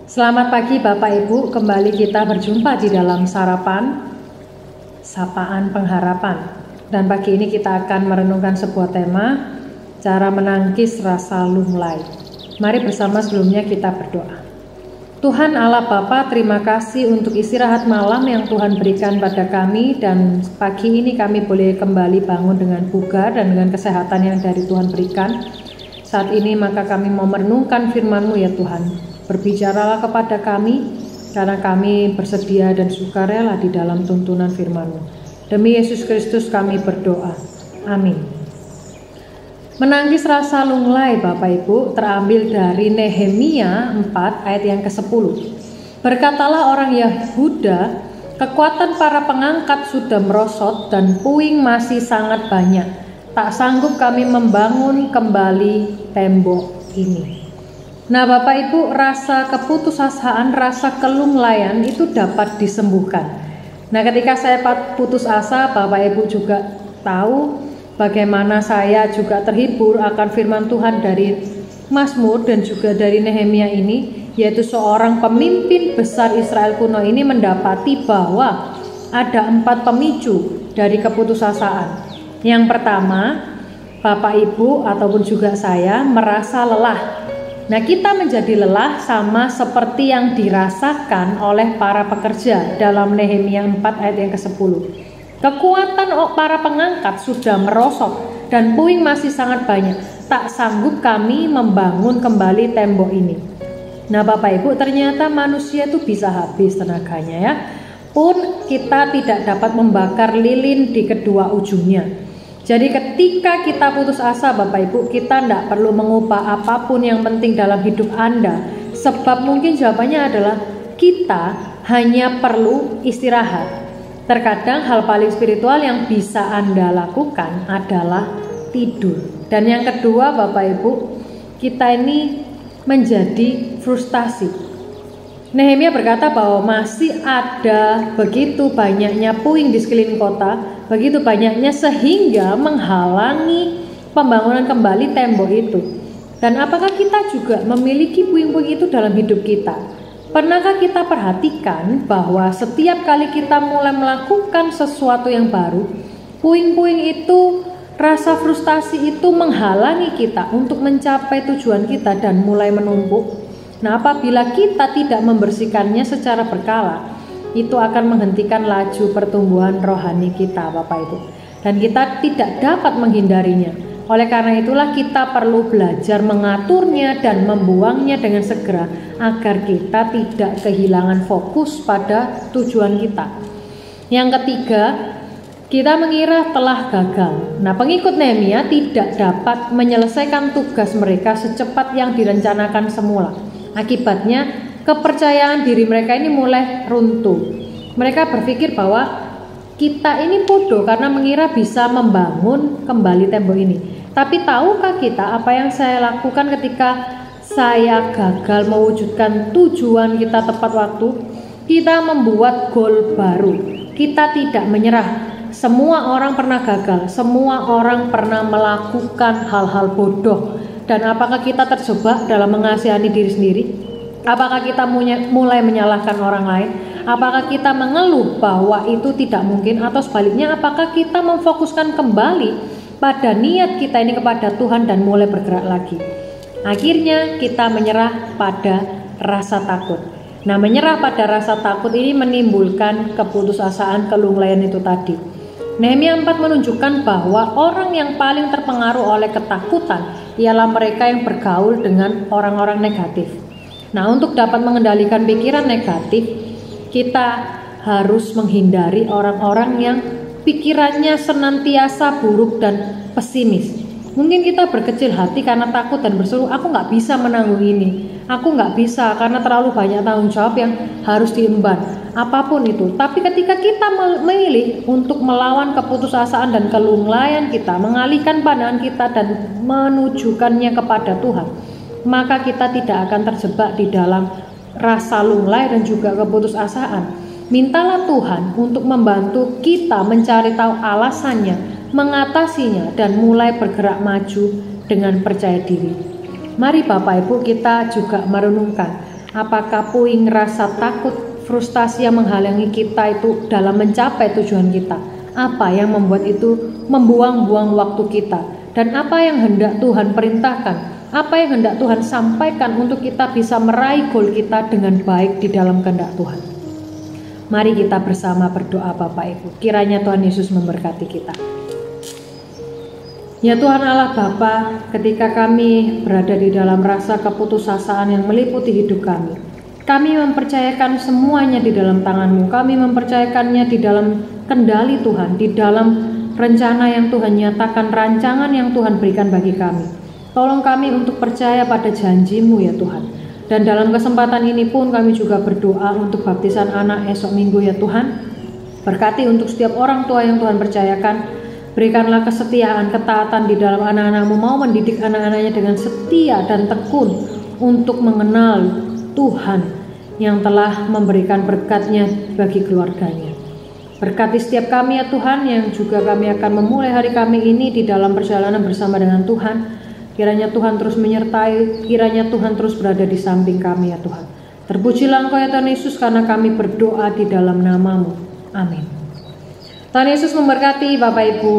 Selamat pagi Bapak Ibu, kembali kita berjumpa di dalam sarapan Sapaan Pengharapan. Dan pagi ini kita akan merenungkan sebuah tema, cara menangkis rasa lunglai. Mari bersama sebelumnya kita berdoa. Tuhan Allah Bapa, terima kasih untuk istirahat malam yang Tuhan berikan pada kami, dan pagi ini kami boleh kembali bangun dengan bugar dan dengan kesehatan yang dari Tuhan berikan. Saat ini maka kami mau merenungkan firman-Mu ya Tuhan. Berbicaralah kepada kami, karena kami bersedia dan sukarela di dalam tuntunan firman-Mu. Demi Yesus Kristus kami berdoa. Amin. Menangkis rasa lunglai Bapak Ibu terambil dari Nehemia 4 ayat yang ke-10. Berkatalah orang Yehuda, kekuatan para pengangkat sudah merosot dan puing masih sangat banyak. Tak sanggup kami membangun kembali tembok ini. Nah Bapak Ibu, rasa keputusasaan, rasa kelunglaian itu dapat disembuhkan. Nah ketika saya putus asa, Bapak Ibu juga tahu bagaimana saya juga terhibur akan firman Tuhan dari Mazmur dan juga dari Nehemia ini, yaitu seorang pemimpin besar Israel kuno ini mendapati bahwa ada 4 pemicu dari keputusasaan. Yang pertama, Bapak Ibu ataupun juga saya merasa lelah. Nah kita menjadi lelah sama seperti yang dirasakan oleh para pekerja dalam Nehemia 4 ayat yang ke-10. Kekuatan para pengangkat sudah merosot dan puing masih sangat banyak. Tak sanggup kami membangun kembali tembok ini. Nah Bapak Ibu, ternyata manusia itu bisa habis tenaganya ya. Pun kita tidak dapat membakar lilin di kedua ujungnya. Jadi ketika kita putus asa Bapak Ibu, kita tidak perlu mengubah apapun yang penting dalam hidup Anda. Sebab mungkin jawabannya adalah kita hanya perlu istirahat. Terkadang hal paling spiritual yang bisa Anda lakukan adalah tidur. Dan yang kedua Bapak Ibu, kita ini menjadi frustasi. Nehemia berkata bahwa masih ada begitu banyaknya puing di sekeliling kota, begitu banyaknya sehingga menghalangi pembangunan kembali tembok itu. Dan apakah kita juga memiliki puing-puing itu dalam hidup kita? Pernahkah kita perhatikan bahwa setiap kali kita mulai melakukan sesuatu yang baru, puing-puing itu, rasa frustasi itu menghalangi kita untuk mencapai tujuan kita dan mulai menumpuk? Nah, apabila kita tidak membersihkannya secara berkala, itu akan menghentikan laju pertumbuhan rohani kita, Bapak Ibu. Dan kita tidak dapat menghindarinya. Oleh karena itulah kita perlu belajar mengaturnya dan membuangnya dengan segera, agar kita tidak kehilangan fokus pada tujuan kita. Yang ketiga, kita mengira telah gagal. Nah, pengikut Nehemia tidak dapat menyelesaikan tugas mereka secepat yang direncanakan semula. Akibatnya kepercayaan diri mereka ini mulai runtuh. Mereka berpikir bahwa kita ini bodoh karena mengira bisa membangun kembali tembok ini. Tapi tahukah kita apa yang saya lakukan ketika saya gagal mewujudkan tujuan kita tepat waktu? Kita membuat goal baru. Kita tidak menyerah. Semua orang pernah gagal. Semua orang pernah melakukan hal-hal bodoh. Dan apakah kita terjebak dalam mengasihani diri sendiri? Apakah kita mulai menyalahkan orang lain? Apakah kita mengeluh bahwa itu tidak mungkin? Atau sebaliknya, apakah kita memfokuskan kembali pada niat kita ini kepada Tuhan dan mulai bergerak lagi? Akhirnya kita menyerah pada rasa takut. Nah, menyerah pada rasa takut ini menimbulkan keputusasaan, kelunglaian itu tadi. Nehemia 4 menunjukkan bahwa orang yang paling terpengaruh oleh ketakutan ialah mereka yang bergaul dengan orang-orang negatif. Nah, untuk dapat mengendalikan pikiran negatif, kita harus menghindari orang-orang yang pikirannya senantiasa buruk dan pesimis. Mungkin kita berkecil hati karena takut dan berseru, aku gak bisa menanggung ini, aku gak bisa karena terlalu banyak tanggung jawab yang harus diemban, apapun itu. Tapi ketika kita memilih untuk melawan keputusasaan dan kelunglaian kita, mengalihkan pandangan kita dan menujukannya kepada Tuhan, maka kita tidak akan terjebak di dalam rasa lunglai dan juga keputusasaan. Mintalah Tuhan untuk membantu kita mencari tahu alasannya, mengatasinya, dan mulai bergerak maju dengan percaya diri. Mari Bapak Ibu kita juga merenungkan Apakah puing rasa takut, frustasi yang menghalangi kita itu dalam mencapai tujuan kita? Apa yang membuat itu membuang-buang waktu kita? Dan apa yang hendak Tuhan perintahkan? Apa yang hendak Tuhan sampaikan untuk kita bisa meraih goal kita dengan baik di dalam kehendak Tuhan? Mari kita bersama berdoa Bapak Ibu. Kiranya Tuhan Yesus memberkati kita. Ya Tuhan Allah Bapa, ketika kami berada di dalam rasa keputusasaan yang meliputi hidup kami mempercayakan semuanya di dalam tangan-Mu. Kami mempercayakannya di dalam kendali Tuhan, di dalam rencana yang Tuhan nyatakan, rancangan yang Tuhan berikan bagi kami. Tolong kami untuk percaya pada janji-Mu ya Tuhan. Dan dalam kesempatan ini pun kami juga berdoa untuk baptisan anak esok minggu ya Tuhan. Berkati untuk setiap orang tua yang Tuhan percayakan. Berikanlah kesetiaan, ketaatan di dalam anak-anak-Mu, mau mendidik anak-anaknya dengan setia dan tekun untuk mengenal Tuhan yang telah memberikan berkat-Nya bagi keluarganya. Berkati setiap kami ya Tuhan, yang juga kami akan memulai hari kami ini di dalam perjalanan bersama dengan Tuhan. Kiranya Tuhan terus menyertai, kiranya Tuhan terus berada di samping kami ya Tuhan. Terpujilah Engkau ya Tuhan Yesus, karena kami berdoa di dalam nama-Mu. Amin. Tuhan Yesus memberkati Bapak Ibu.